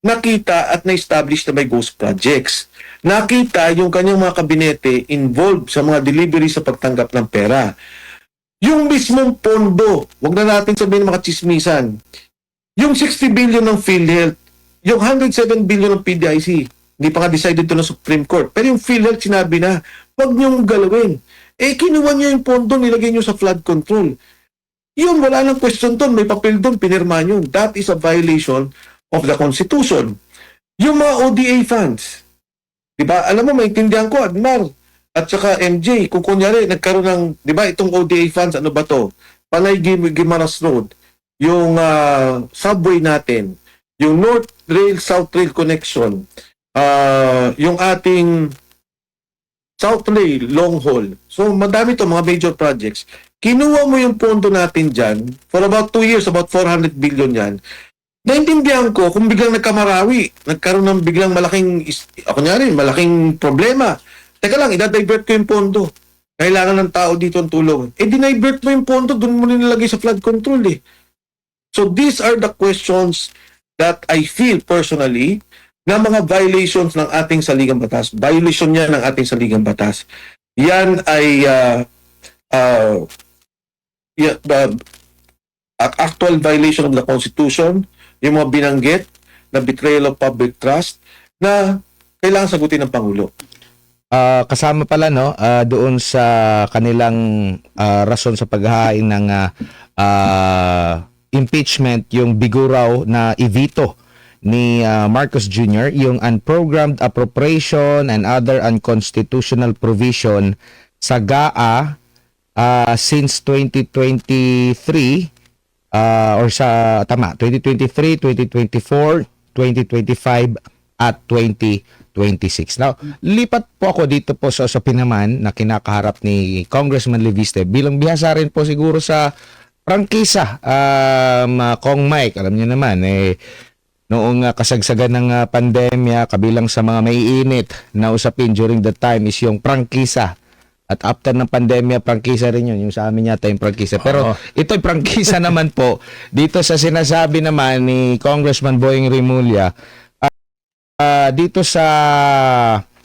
nakita at na-establish na may ghost projects. Nakita yung kanyang mga kabinete involved sa mga delivery sa pagtanggap ng pera. Yung mismong pondo, wag na natin sabihin mga chismisan, yung 60 billion ng PhilHealth, yung 107 billion ng PDIC, hindi pa nga decided to ng Supreme Court. Pero yung PhilHealth sinabi na, wag niyong galawin. Kinuha niyo yung pondo, nilagay niyo sa flood control. Yun, wala nang question doon. May papel doon, pinirma yun. That is a violation of the Constitution. Yung mga ODA funds, diba? Alam mo, maintindihan ko, Admar, at saka MJ, kung kunyari, nagkaroon ng, diba, itong ODA funds, ano ba to? Panay Guimaras Road, yung subway natin, yung North Rail, South Rail Connection, yung ating South Rail, long haul. So, madami to mga major projects. Kinuha mo yung pondo natin dyan, for about 2 years, about 400 billion yan. Naintindihan ko kung biglang nagkamarawi, nagkaroon ng biglang malaking problema. Teka lang, idadivert ko yung pondo. Kailangan ng tao dito ang tulong. Dinivert mo yung pondo, doon mo nilagay sa flood control . So, these are the questions that I feel personally na mga violations ng ating saligang batas. Violation niya ng ating saligang batas. Yan ay actual violation of the Constitution, yung mga binanggit na betrayal of public trust na kailangan sagutin ng Pangulo. Kasama pala doon sa kanilang rason sa paghahain ng impeachment yung biguraw na i-veto ni Marcos Jr., yung unprogrammed appropriation and other unconstitutional provision sa GAA since 2023 or sa 2023, 2024, 2025 at 2026. Now, lipat po ako dito po sa usapin naman na kinakaharap ni Congressman Leviste bilang bihasa rin po siguro sa prangkisa. Kong Mike, alam niyo naman noong kasagsagan ng pandemya, kabilang sa mga maiinit na usapin during that time is yung prangkisa. At after ng pandemya, prangkisa rin yun. Yung sa amin yata yung prangkisa. Pero ito'y prangkisa naman po dito sa sinasabi naman ni Congressman Boying Rimulya dito sa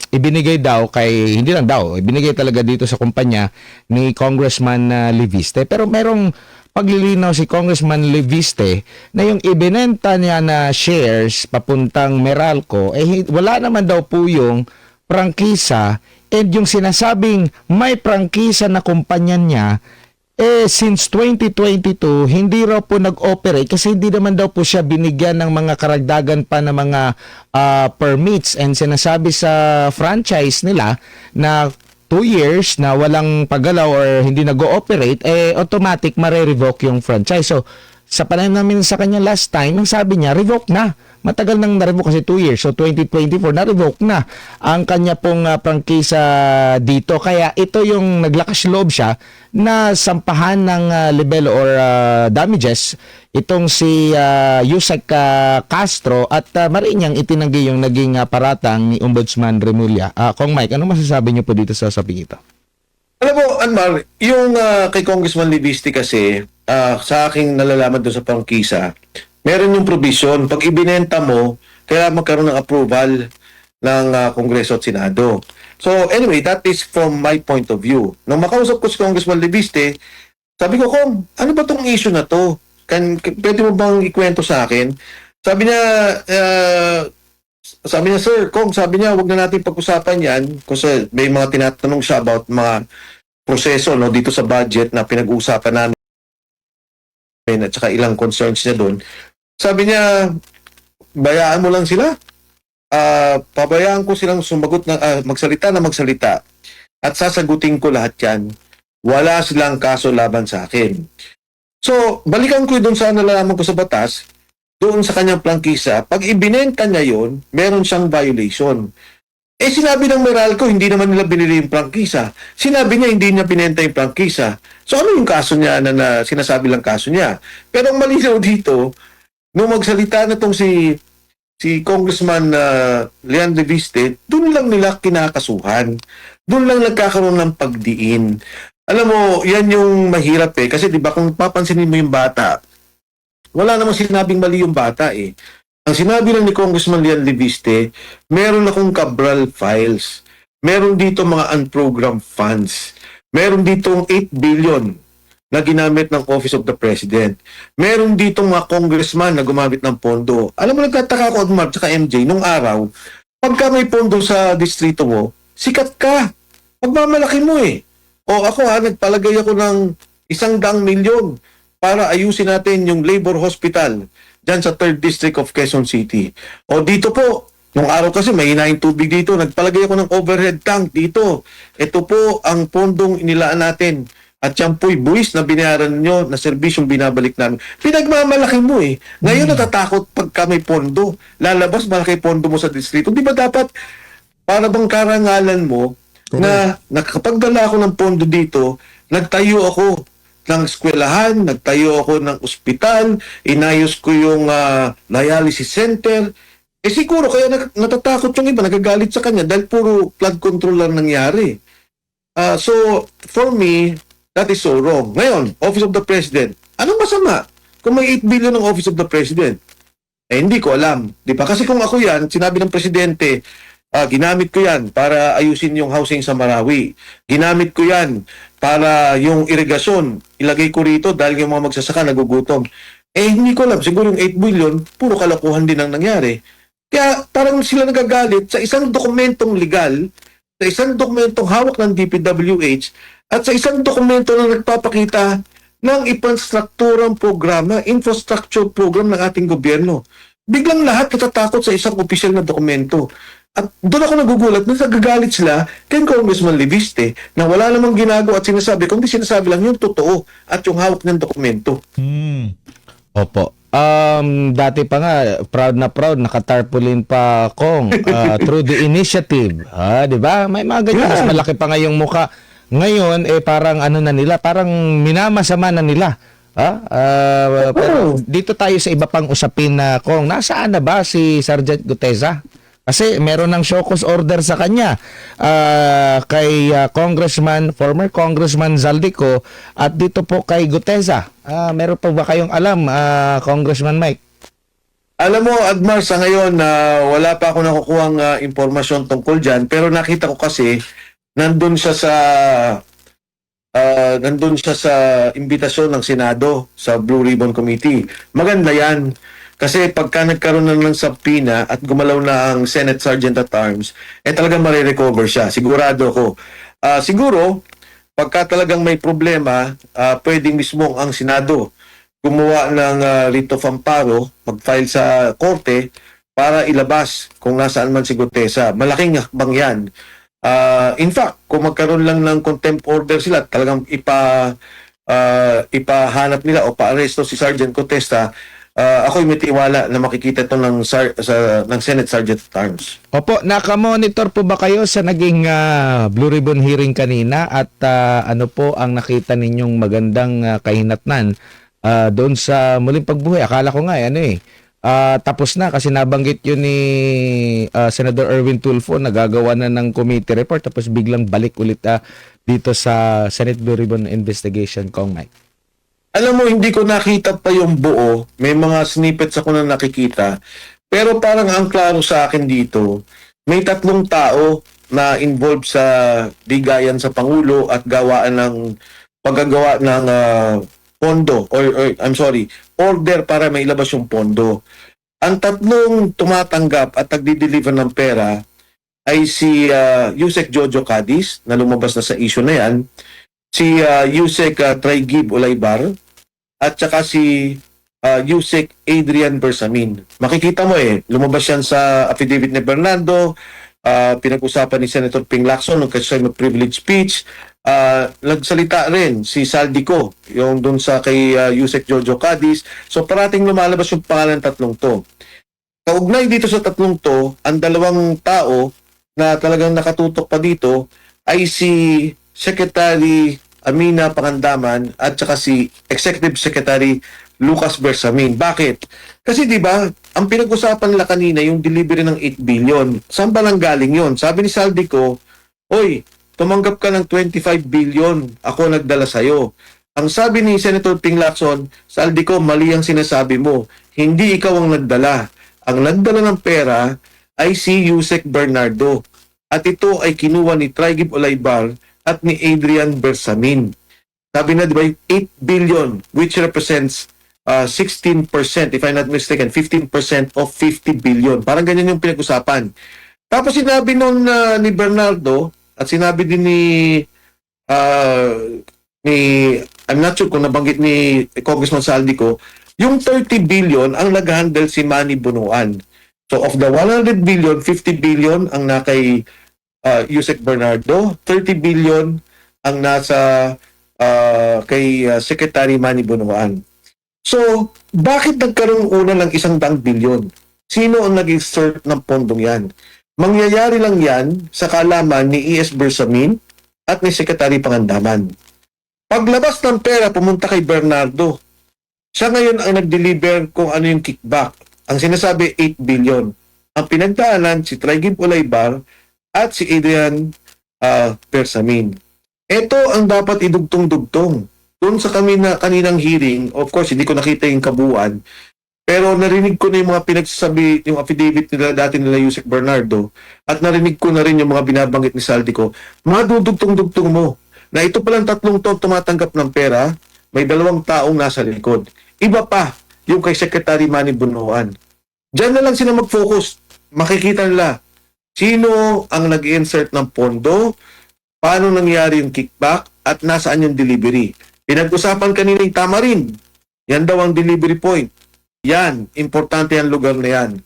ibinigay daw kay, hindi lang daw, ibinigay talaga dito sa kumpanya ni Congressman Leviste. Pero merong paglilinaw si Congressman Leviste na yung ibinenta niya na shares papuntang Meralco, wala naman daw po yung prangkisa. And yung sinasabing may prangkisa na kumpanya niya, since 2022, hindi raw po nag-operate kasi hindi naman daw po siya binigyan ng mga karagdagan pa na mga permits. And sinasabi sa franchise nila na 2 years na walang paggalaw or hindi nag-ooperate, automatic mare-revoke yung franchise. So, sa panahon namin sa kanya last time, ang sabi niya, revoke na. Matagal nang na-revoke kasi 2 years. So, 2024, na-revoke na ang kanya pong prangkisa dito. Kaya ito yung naglakas loob siya na sampahan ng libelo or damages itong si Yusek Castro at mariin niyang itinanggi yung naging paratang ni Ombudsman Remulla. Kong Mike, ano masasabi niyo po dito sa usaping ito? Alam mo, Anmar, yung kay Congressman Libiste kasi, sa aking nalalaman doon sa prangkisa, meron yung provision. Pag ibinenta mo, kailangan magkaroon ng approval ng Kongreso at Senado. So anyway, that is from my point of view. Nung makausap ko si Congressman Libiste, sabi ko, Kong, ano ba tong issue na to? Pwede mo bang ikwento sa akin? Sabi niya, sir, Kong, sabi niya, wag na natin pag-usapan yan kasi may mga tinatanong siya about mga proseso no, dito sa budget na pinag-uusapan namin at saka ilang concerns niya doon. Sabi niya, bayaan mo lang sila. Pabayaan ko silang sumagot na magsalita at sasagutin ko lahat yan. Wala silang kaso laban sa akin. So, balikan ko doon sa nalalaman ko sa batas, doon sa kanyang prangkisa, pag ibinenta niya yon, meron siyang violation. Sinabi ng Meralco, hindi naman nila binili yung prangkisa. Sinabi niya, hindi niya binenta yung prangkisa. So, ano yung kaso niya na sinasabi lang kaso niya? Pero ang malinaw dito, nung magsalita na tong si Congressman Leon Reviste, doon lang nila kinakasuhan. Doon lang nagkakaroon ng pagdiin. Alam mo, yan yung mahirap kasi 'di ba kung papansinin mo yung bata, wala namang sinabing mali yung bata Ang sinabi lang ni Congressman Leon Reviste, meron akong Cabral files. Meron dito mga unprogrammed funds. Meron ditong 8 billion na ginamit ng Office of the President. Meron dito mga congressman na gumamit ng pondo. Alam mo, nagtataka ako, Admar, tsaka MJ, nung araw, pagka may pondo sa distrito mo, sikat ka. Pagmamalaki mo O ako nagpalagay ako ng 100 milyon para ayusin natin yung labor hospital dyan sa 3rd District of Quezon City. O dito po, nung araw kasi may hinaing tubig dito, nagpalagay ako ng overhead tank dito. Ito po ang pondong inilaan natin. At yan po'y buwis na binayaran nyo na serbisyong binabalik namin. Pinagmamalaki mo Ngayon natatakot pagka may pondo. Lalabas, malaki pondo mo sa distrito. Di ba dapat, para bang karangalan mo, na nakapagdala ako ng pondo dito, nagtayo ako ng eskwelahan, nagtayo ako ng ospital, inayos ko yung dialysis center. Siguro kaya natatakot yung iba, nagagalit sa kanya dahil puro flood control lang nangyari. So, for me, that is so wrong. Ngayon, Office of the President, anong masama kung may 8 billion ng Office of the President? Hindi ko alam. Di ba? Kasi kung ako yan, sinabi ng Presidente, ginamit ko yan para ayusin yung housing sa Marawi. Ginamit ko yan para yung irigasyon, ilagay ko rito dahil yung mga magsasaka nagugutom. Hindi ko alam. Siguro yung 8 billion, puro kalokohan din ang nangyari. Kaya parang sila nagagalit sa isang dokumentong legal, sa isang dokumentong hawak ng DPWH, at sa isang dokumento na nagpapakita ng infrastrukturang programa, infrastructure program ng ating gobyerno. Biglang lahat natatakot sa isang opisyal na dokumento. At doon ako nagugulat na nagagalit sila kay Congressman Reviste na wala namang ginagawa at sinasabi, kundi sinasabi lang yung totoo at yung hawak ng dokumento. Opo. Dati pa nga, proud na nakatarpaulin pa Kong through the initiative. Di ba? May mga ganyan. Mas malaki pa nga yung mukha. Ngayon, parang ano na nila, parang minamasama na nila. Pero dito tayo sa iba pang usapin na Kong, nasaan na ba si Sergeant Guteza? Kasi meron ng show cause order sa kanya kay former Congressman Zaldico at dito po kay Guteza. Meron pa ba kayong alam, Congressman Mike? Alam mo, Admar, sa ngayon, wala pa ako nakukuhang impormasyon tungkol dyan, pero nakita ko kasi nandun siya sa imbitasyon ng Senado sa Blue Ribbon Committee. Maganda yan. Kasi pagka nagkaroon na ng subpoena at gumalaw na ang Senate Sergeant at Arms, talagang marirecover siya. Sigurado ako. Siguro, pagka talagang may problema, pwedeng mismo ang Senado gumawa ng writ of amparo, mag-file sa korte para ilabas kung nasaan man si Guteza. Malaking hakbang yan. In fact, kung magkaroon lang ng contempt order sila, talagang ipahanap nila o paaresto si Sergeant Guteza, ako'y may tiwala na makikita ito ng Senate Sergeant at Arms. Opo, nakamonitor po ba kayo sa naging Blue Ribbon hearing kanina at ano po ang nakita ninyong magandang kahinatnan doon sa muling pagbuhay? Akala ko nga tapos na kasi nabanggit yun ni Senator Erwin Tulfo, nagagawa na ng committee report tapos biglang balik ulit dito sa Senate Blue Ribbon Investigation, Kong Mike. Alam mo, hindi ko nakita pa yung buo. May mga snippets ako na nakikita. Pero parang ang klaro sa akin dito, may 3 tao na involved sa bigayan sa Pangulo at gawaan ng paggagawa ng pondo order para mailabas yung pondo. Ang 3 tumatanggap at nagdi-deliver ng pera ay si Yusek Jojo Cadiz na lumabas na sa issue na yan, si Yusek Traigib Ulaybar at saka si Yusek Adrian Bersamin. Makikita mo lumabas yan sa affidavit ni Bernardo, pinag-usapan ni Senator Ping Lacson ng kasi privilege speech. Nagsalita rin si Saldico, yung dun sa kay Yusek Jojo Cadiz. So parating lumalabas yung pangalan ng 3 to. Kaugnay dito sa 3 to, ang 2 tao na talagang nakatutok pa dito ay si Secretary Amina Pangandaman at saka si Executive Secretary Lucas Bersamin. Bakit? Kasi di ba, ang pinag-usapan nila kanina yung delivery ng 8 billion. Saan ba lang galing yon? Sabi ni Saldico, "Oy, tumanggap ka ng 25 billion. Ako nagdala sa'yo." Ang sabi ni Senator Ping Lacson, "Saldico, mali ang sinasabi mo. Hindi ikaw ang nagdala. Ang nagdala ng pera ay si Yusek Bernardo. At ito ay kinuha ni Traigib Ulaybar at ni Adrian Bersamin." Sabi na, di ba, 8 billion, which represents 16%, if I'm not mistaken, 15% of 50 billion. Parang ganyan yung pinag-usapan. Tapos sinabi nun ni Bernardo, at sinabi din I'm not sure kung nabanggit ni Congressman Saldico, yung 30 billion ang nag-handle si Manny Bunuan. So of the 100 billion, 50 billion ang nakay Yusek Bernardo, 30 billion ang nasa kay Secretary Manny Bunuan. So, bakit nagkaroon una ng 100 billion? Sino ang nag-exert ng pondong yan? Mangyayari lang yan sa kalaman ni E.S. Bersamin at ni Secretary Pangandaman. Paglabas ng pera, pumunta kay Bernardo. Siya ngayon ang nag-deliver kung ano yung kickback. Ang sinasabi, 8 billion. Ang pinagdaanan, si Traigib Ulaybar at si Adrian Bersamin. Ito ang dapat idugtong-dugtong. Doon sa kaninang hearing, of course, hindi ko nakita yung kabuuan, pero narinig ko na yung mga pinagsasabi, yung affidavit nila dati nila Yusek Bernardo, at narinig ko na rin yung mga binabanggit ni Saldico. Madudugtong-dugtong mo na ito palang 3 to tumatanggap ng pera, may 2 taong nasa likod. Iba pa yung kay Secretary Manny Bunuan. Diyan na lang sila mag-focus. Makikita nila sino ang nag-insert ng pondo, paano nangyari yung kickback, at nasaan yung delivery. Pinag-usapan kanina yung Tamarin. Yan daw ang delivery point. Yan, importante ang lugar na yan.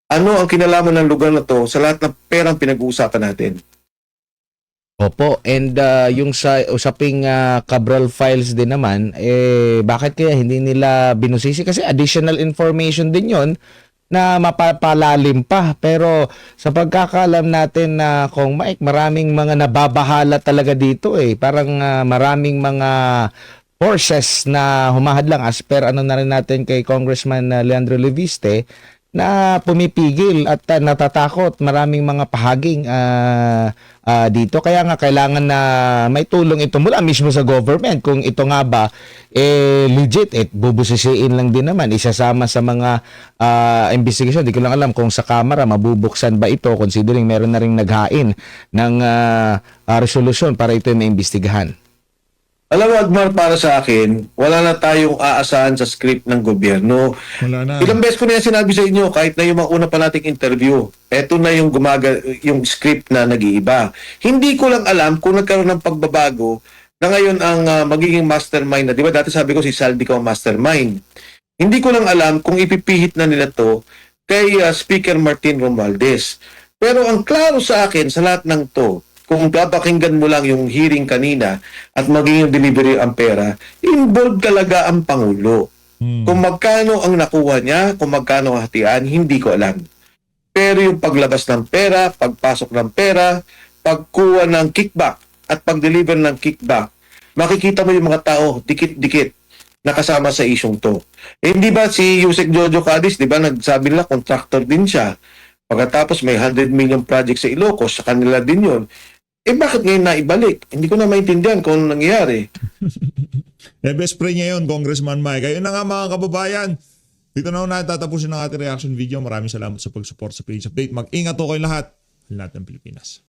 Ano ang kinalaman ng lugar na to sa lahat ng perang pinag-uusapan natin? Opo, and yung sa usaping Cabral files din naman, bakit kaya hindi nila binusisi? Kasi additional information din yon na mapapalalim pa. Pero sa pagkakaalam natin na Kong Mike, maraming mga nababahala talaga dito Parang maraming mga forces na humahadlang as per ano na rin natin kay Congressman Leandro Leviste na pumipigil at natatakot maraming mga pahaging dito. Kaya nga kailangan na may tulong ito mula mismo sa government. Kung ito nga ba legit, bubusisiin lang din naman, isasama sa mga investigation. Di ko lang alam kung sa Kamara mabubuksan ba ito considering meron na ring naghain ng resolusyon para ito may imbestigahan. Alam mo, Agmar, para sa akin, wala na tayong aasahan sa script ng gobyerno. Wala na. Ilang beses ko na yan sinabi sa inyo, kahit na yung mga una pa nating interview, eto na yung yung script na nag-iiba. Hindi ko lang alam kung nagkaroon ng pagbabago na ngayon ang magiging mastermind na, di ba dati sabi ko si Saldico ang mastermind. Hindi ko lang alam kung ipipihit na nila to kay Speaker Martin Romualdez. Pero ang klaro sa akin sa lahat ng to, kung papakinggan mo lang yung hearing kanina at magiging delivery ang pera, involved talaga ang Pangulo. Kung magkano ang nakuha niya, kung magkano ang hatian, hindi ko alam. Pero yung paglabas ng pera, pagpasok ng pera, pagkuha ng kickback at pag-deliver ng kickback, makikita mo yung mga tao, dikit-dikit. nakasama sa isyong to. Eh, hindi ba si Yusek Jojo Cadiz, di ba, nagsabi nila contractor din siya. Pagkatapos may 100 million project sa Ilocos, sa kanila din yun. Eh bakit ngayon naibalik? Hindi ko na maintindihan kung anong nangyayari. Best friend niya yun, Congressman Mike. Ayun na nga mga kababayan. Dito na ako natatapusin ng ating reaction video. Maraming salamat sa pag-support sa Page Update. Mag-ingat po kayo lahat ng Pilipinas.